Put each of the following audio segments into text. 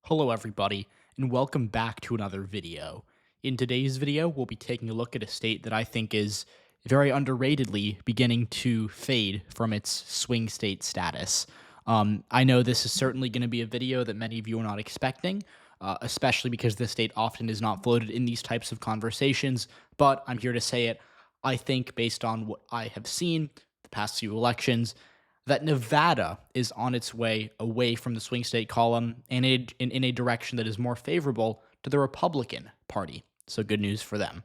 Hello everybody, and welcome back to another video. In today's video, we'll be taking a look at a state that I think is very underratedly beginning to fade from its swing state status. I know this is certainly going to be a video that many of you are not expecting, especially because this state often is not floated in these types of conversations, but I'm here to say it. I think based on what I have seen the past few elections, that Nevada is on its way away from the swing state column and in a direction that is more favorable to the Republican Party. So good news for them.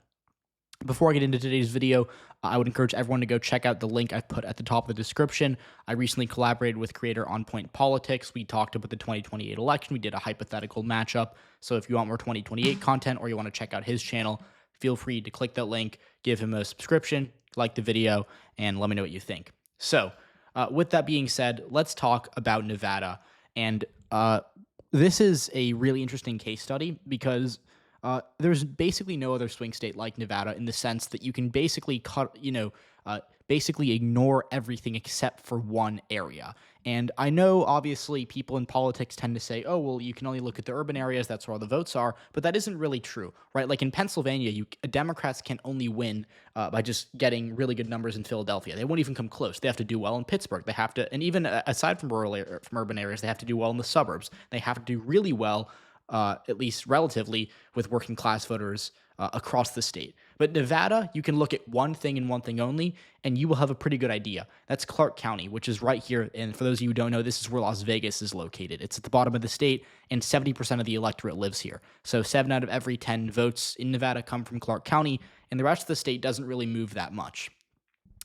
Before I get into today's video, I would encourage everyone to go check out the link I've put at the top of the description. I recently collaborated with creator On Point Politics. We talked about the 2028 election. We did a hypothetical matchup. So if you want more 2028 content or you want to check out his channel, feel free to click that link, give him a subscription, like the video, and let me know what you think. So with that being said, let's talk about Nevada. And this is a really interesting case study because there's basically no other swing state like Nevada in the sense that you can basically basically ignore everything except for one area. And I know, obviously, people in politics tend to say, oh, well, you can only look at the urban areas. That's where all the votes are. But that isn't really true, right? Like in Pennsylvania, Democrats can only win by just getting really good numbers in Philadelphia. They won't even come close. They have to do well in Pittsburgh. They have to, and even aside from from urban areas, they have to do well in the suburbs. They have to do really well, at least relatively, with working class voters across the state. But Nevada, you can look at one thing and one thing only, and you will have a pretty good idea. That's Clark County, which is right here. And for those of you who don't know, this is where Las Vegas is located. It's at the bottom of the state, and 70% of the electorate lives here. So 7 out of every 10 votes in Nevada come from Clark County, and the rest of the state doesn't really move that much.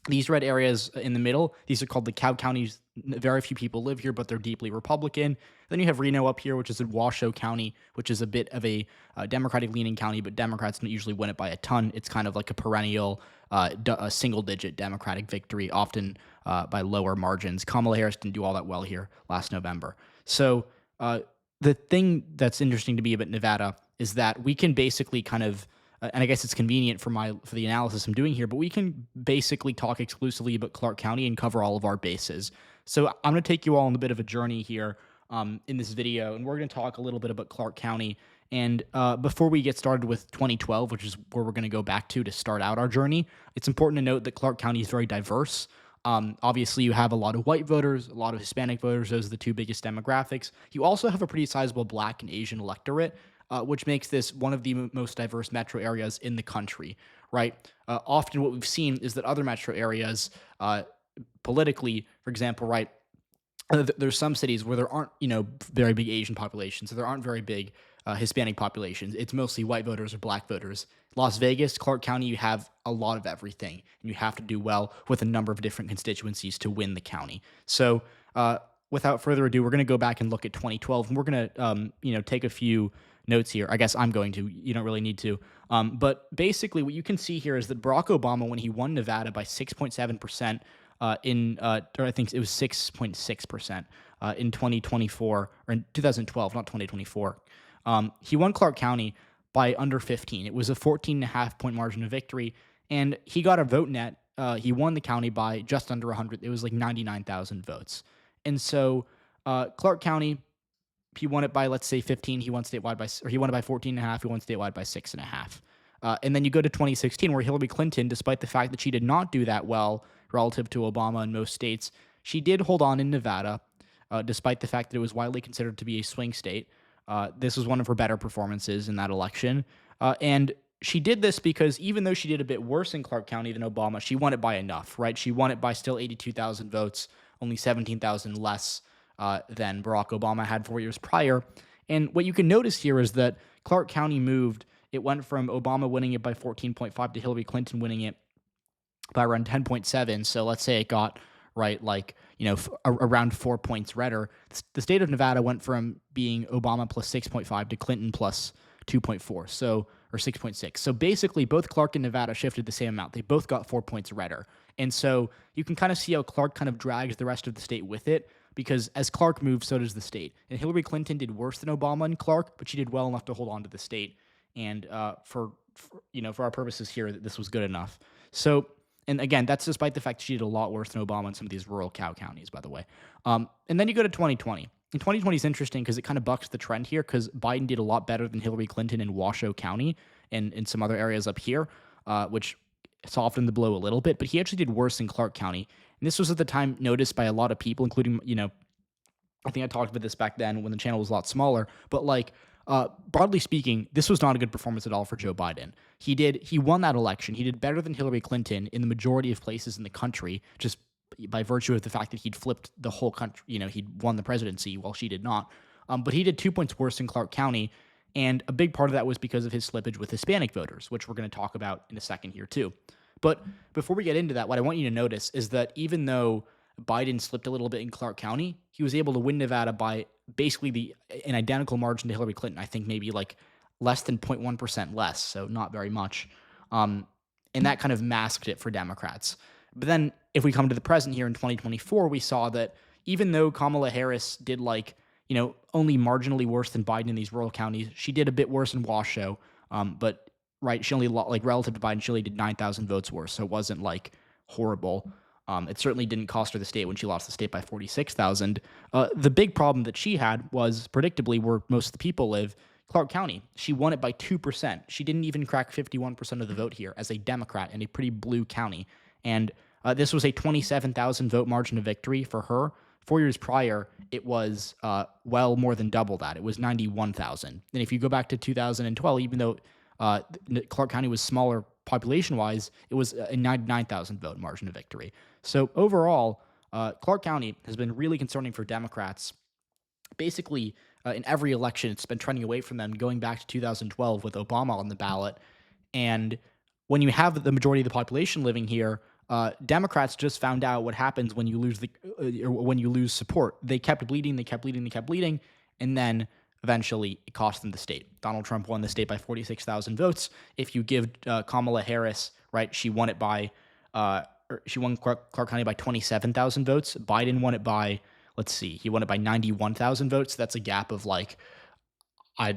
These red areas in the middle, these are called the cow counties. Very few people live here, but they're deeply Republican. Then you have Reno up here, which is in Washoe County, which is a bit of a Democratic-leaning county, but Democrats don't usually win it by a ton. It's kind of like a perennial a single-digit Democratic victory, often by lower margins. Kamala Harris didn't do all that well here last November. So the thing that's interesting to me about Nevada is that we can basically kind of and I guess it's convenient for the analysis I'm doing here, but we can basically talk exclusively about Clark County and cover all of our bases. So I'm going to take you all on a bit of a journey here in this video, and we're going to talk a little bit about Clark County. And before we get started with 2012, which is where we're going to go back to start out our journey, it's important to note that Clark County is very diverse. Obviously, you have a lot of white voters, a lot of Hispanic voters. Those are the two biggest demographics. You also have a pretty sizable Black and Asian electorate, which makes this one of the most diverse metro areas in the country, right? Often what we've seen is that other metro areas, politically, for example, right, there's some cities where there aren't, very big Asian populations, so there aren't very big Hispanic populations. It's mostly white voters or Black voters. Las Vegas, Clark County, you have a lot of everything, and you have to do well with a number of different constituencies to win the county. So without further ado, we're going to go back and look at 2012, and we're going to, take a few notes here. I guess I'm going to. You don't really need to. But basically, what you can see here is that Barack Obama, when he won Nevada by 6.7%, or I think it was 6.6% in 2024 or in 2012, not 2024. He won Clark County by under 15. It was a 14.5 point margin of victory, and he got a vote net. He won the county by just under 100. It was like 99,000 votes. And so Clark County, he won it by, let's say, 15. He won statewide he won it by 14.5. He won statewide by 6.5. And then you go to 2016, where Hillary Clinton, despite the fact that she did not do that well relative to Obama in most states, she did hold on in Nevada, despite the fact that it was widely considered to be a swing state. This was one of her better performances in that election. And she did this because even though she did a bit worse in Clark County than Obama, she won it by enough, right? She won it by still 82,000 votes, only 17,000 less than Barack Obama had 4 years prior. And what you can notice here is that Clark County moved. It went from Obama winning it by 14.5 to Hillary Clinton winning it by around 10.7. So let's say it got, right, around 4 points redder. The state of Nevada went from being Obama plus 6.5 to Clinton plus 2.4, or 6.6. So basically, both Clark and Nevada shifted the same amount. They both got 4 points redder. And so you can kind of see how Clark kind of drags the rest of the state with it, because as Clark moves, so does the state. And Hillary Clinton did worse than Obama and Clark, but she did well enough to hold on to the state. And for our purposes here, this was good enough. So, and again, that's despite the fact she did a lot worse than Obama in some of these rural cow counties, by the way. And then you go to 2020. in 2020 is interesting because it kind of bucks the trend here because Biden did a lot better than Hillary Clinton in Washoe County and in some other areas up here, which softened the blow a little bit. But he actually did worse in Clark County. And this was at the time noticed by a lot of people, including, I think I talked about this back then when the channel was a lot smaller. But broadly speaking, this was not a good performance at all for Joe Biden. He won that election. He did better than Hillary Clinton in the majority of places in the country, just by virtue of the fact that he'd flipped the whole country. He'd won the presidency while she did not. But he did 2 points worse in Clark County. And a big part of that was because of his slippage with Hispanic voters, which we're going to talk about in a second here too. But before we get into that, what I want you to notice is that even though Biden slipped a little bit in Clark County, he was able to win Nevada by basically an identical margin to Hillary Clinton. I think maybe like less than 0.1% less, so not very much. And that kind of masked it for Democrats. But then if we come to the present here in 2024, we saw that even though Kamala Harris did only marginally worse than Biden in these rural counties, she did a bit worse in Washoe. But she only relative to Biden, she only did 9,000 votes worse. So it wasn't horrible. It certainly didn't cost her the state when she lost the state by 46,000. The big problem that she had was, predictably, where most of the people live, Clark County. She won it by 2%. She didn't even crack 51% of the vote here as a Democrat in a pretty blue county. And this was a 27,000 vote margin of victory for her. 4 years prior, it was well more than double that. It was 91,000. And if you go back to 2012, even though Clark County was smaller population-wise, it was a 99,000 vote margin of victory. So overall, Clark County has been really concerning for Democrats. Basically, in every election, it's been trending away from them, going back to 2012 with Obama on the ballot. And when you have the majority of the population living here, Democrats just found out what happens when you lose support. They kept bleeding, and then eventually it cost them the state. Donald Trump won the state by 46,000 votes. If you give Kamala Harris, right, she won Clark County by 27,000 votes. Biden won it by, he won it by 91,000 votes. That's a gap of I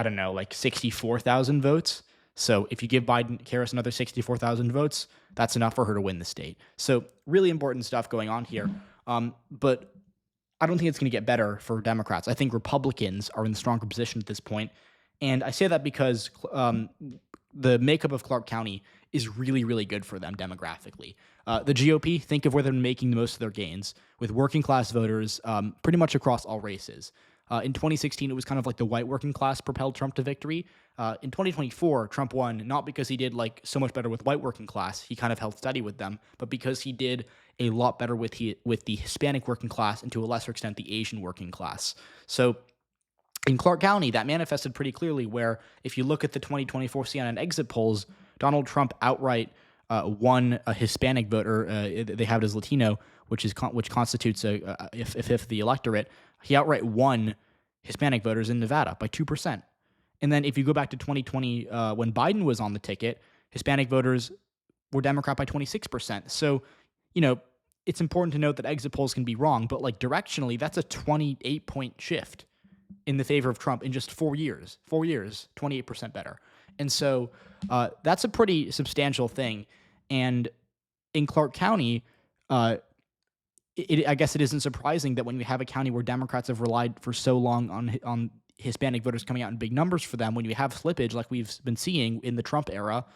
don't know, 64,000 votes. So if you give Harris another 64,000 votes, that's enough for her to win the state. So really important stuff going on here. But I don't think it's going to get better for Democrats. I think Republicans are in the stronger position at this point. And I say that because the makeup of Clark County is really, really good for them demographically. The GOP, think of where they're making the most of their gains, with working class voters pretty much across all races. In 2016, it was kind of like the white working class propelled Trump to victory. In 2024, Trump won not because he did so much better with white working class. He kind of held steady with them, but because he did a lot better with the Hispanic working class and to a lesser extent the Asian working class. So in Clark County, that manifested pretty clearly where if you look at the 2024 CNN exit polls, Donald Trump outright won a Hispanic voter. They have it as Latino, which constitutes a fifth of the electorate. He outright won Hispanic voters in Nevada by 2%. And then if you go back to 2020, when Biden was on the ticket, Hispanic voters were Democrat by 26%. So, it's important to note that exit polls can be wrong, but directionally, that's a 28-point shift in the favor of Trump in just 4 years. 4 years, 28% better. And so that's a pretty substantial thing. And in Clark County, I guess it isn't surprising that when we have a county where Democrats have relied for so long on Hispanic voters coming out in big numbers for them, when you have slippage like we've been seeing in the Trump era,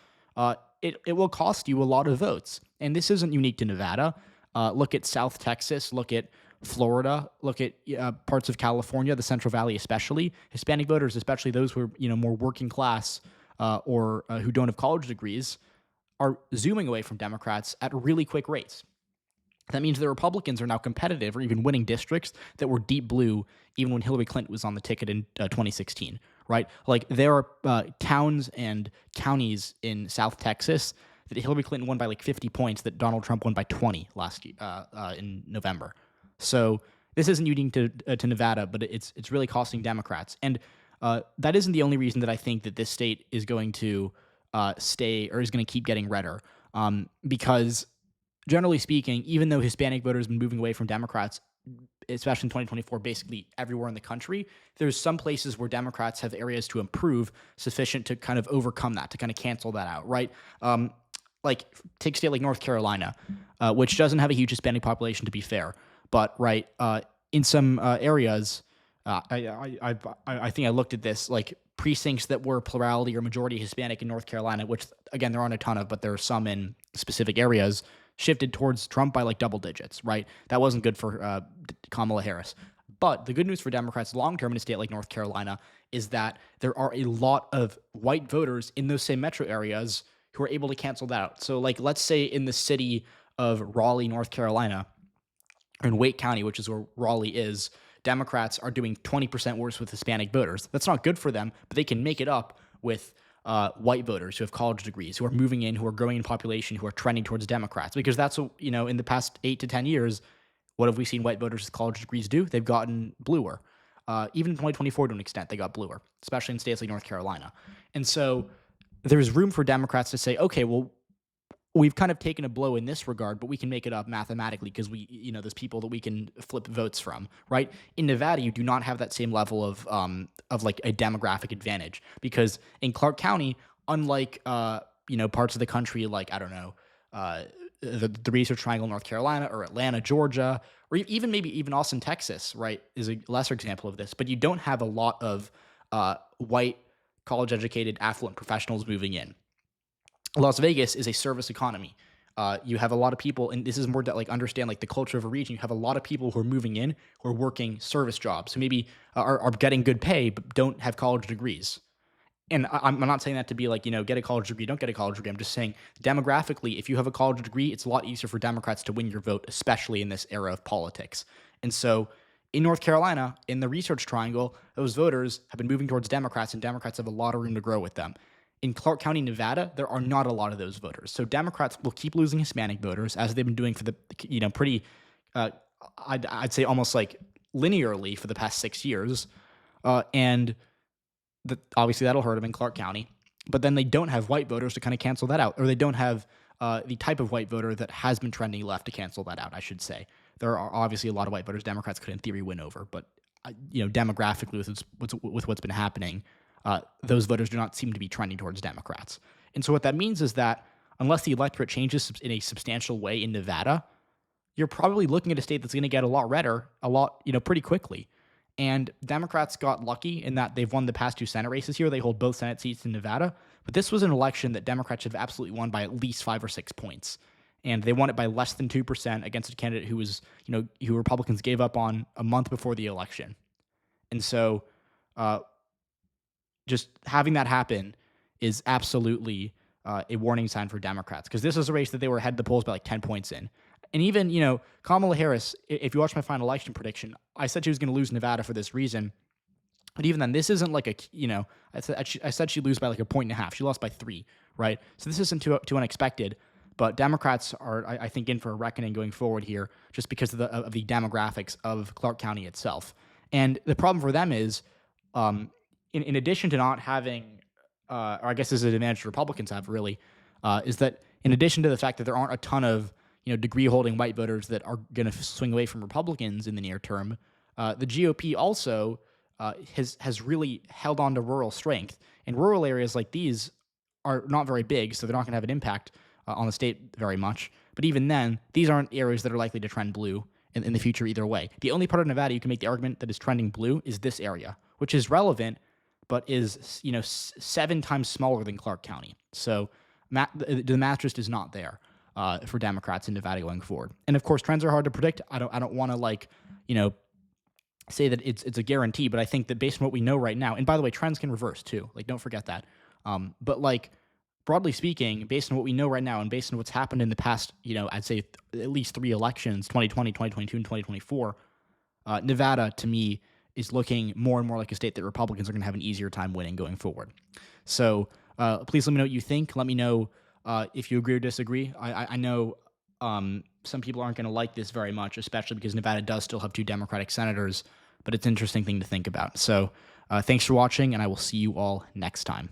it will cost you a lot of votes. And this isn't unique to Nevada. Look at South Texas, look at Florida, look at parts of California, the Central Valley especially. Hispanic voters, especially those who are more working class or who don't have college degrees, are zooming away from Democrats at really quick rates. That means the Republicans are now competitive or even winning districts that were deep blue even when Hillary Clinton was on the ticket in 2016, right? There are towns and counties in South Texas that Hillary Clinton won by 50 points that Donald Trump won by 20 last year in November. So this isn't unique to Nevada, but it's really costing Democrats. And that isn't the only reason that I think that this state is going to stay or is going to keep getting redder. Because generally speaking, even though Hispanic voters have been moving away from Democrats, especially in 2024, basically everywhere in the country, there's some places where Democrats have areas to improve sufficient to kind of overcome that, to kind of cancel that out, right? Take a state like North Carolina, which doesn't have a huge Hispanic population, to be fair, but in some areas, I think I looked at this, like precincts that were plurality or majority Hispanic in North Carolina, which again there aren't a ton of, but there are some in specific areas, shifted towards Trump by like double digits. Right, that wasn't good for Kamala Harris. But the good news for Democrats long term in a state like North Carolina is that there are a lot of white voters in those same metro areas who are able to cancel that out. So, like, let's say in the city of Raleigh, North Carolina, or in Wake County, which is where Raleigh is, Democrats are doing 20% worse with Hispanic voters. That's not good for them, but they can make it up with white voters who have college degrees, who are moving in, who are growing in population, who are trending towards Democrats. Because that's what, in the past 8 to 10 years, what have we seen white voters with college degrees do? They've gotten bluer. Even in 2024, to an extent, they got bluer, especially in states like North Carolina. And so there's room for Democrats to say, okay, well, we've kind of taken a blow in this regard, but we can make it up mathematically because there's people that we can flip votes from, right? In Nevada, you do not have that same level of like a demographic advantage because in Clark County, unlike parts of the country like I don't know the Research Triangle, North Carolina, or Atlanta, Georgia, or even Austin, Texas, right, is a lesser example of this. But you don't have a lot of white, college-educated, affluent professionals moving in. Las Vegas is a service economy. You have a lot of people, and this is more to like understand like the culture of a region. You have a lot of people who are moving in who are working service jobs, who maybe are getting good pay but don't have college degrees. And I'm not saying that to be like, get a college degree, don't get a college degree. I'm just saying demographically, if you have a college degree, it's a lot easier for Democrats to win your vote, especially in this era of politics. And so in North Carolina, in the Research Triangle, those voters have been moving towards Democrats, and Democrats have a lot of room to grow with them. In Clark County, Nevada, there are not a lot of those voters. So Democrats will keep losing Hispanic voters, as they've been doing for the, pretty, I'd say almost like linearly for the past 6 years. And obviously that'll hurt them in Clark County. But then they don't have white voters to kind of cancel that out, or they don't have the type of white voter that has been trending left to cancel that out, I should say. There are obviously a lot of white voters Democrats could in theory win over, but demographically with what's been happening, those voters do not seem to be trending towards Democrats. And so what that means is that unless the electorate changes in a substantial way in Nevada, you're probably looking at a state that's going to get a lot redder, pretty quickly. And Democrats got lucky in that they've won the past 2 Senate races here. They hold both Senate seats in Nevada. But this was an election that Democrats should have absolutely won by at least 5 or 6 points. And they won it by less than 2% against a candidate who was, who Republicans gave up on a month before the election. And so just having that happen is absolutely a warning sign for Democrats, because this is a race that they were ahead of the polls by like 10 points in. And even, Kamala Harris, if you watch my final election prediction, I said she was going to lose Nevada for this reason. But even then, this isn't like I said she'd lose by like 1.5. She lost by 3, right? So this isn't too unexpected. But Democrats are, I think, in for a reckoning going forward here, just because of the demographics of Clark County itself. And the problem for them is, in addition to not having, or I guess this is an advantage Republicans have really, is that in addition to the fact that there aren't a ton of degree-holding white voters that are going to swing away from Republicans in the near term, the GOP also has really held on to rural strength. And rural areas like these are not very big, so they're not going to have an impact on the state very much. But even then, these aren't areas that are likely to trend blue in the future either way. The only part of Nevada you can make the argument that is trending blue is this area, which is relevant, but is 7 times smaller than Clark County. So the math just is not there for Democrats in Nevada going forward. And of course, trends are hard to predict. I don't want to say that it's a guarantee, but I think that based on what we know right now, and by the way, trends can reverse too. Like, don't forget that. But broadly speaking, based on what we know right now and based on what's happened in the past, I'd say at least 3 elections, 2020, 2022, and 2024, Nevada, to me, is looking more and more like a state that Republicans are going to have an easier time winning going forward. So please let me know what you think. Let me know if you agree or disagree. I know some people aren't going to like this very much, especially because Nevada does still have 2 Democratic senators, but it's an interesting thing to think about. So thanks for watching, and I will see you all next time.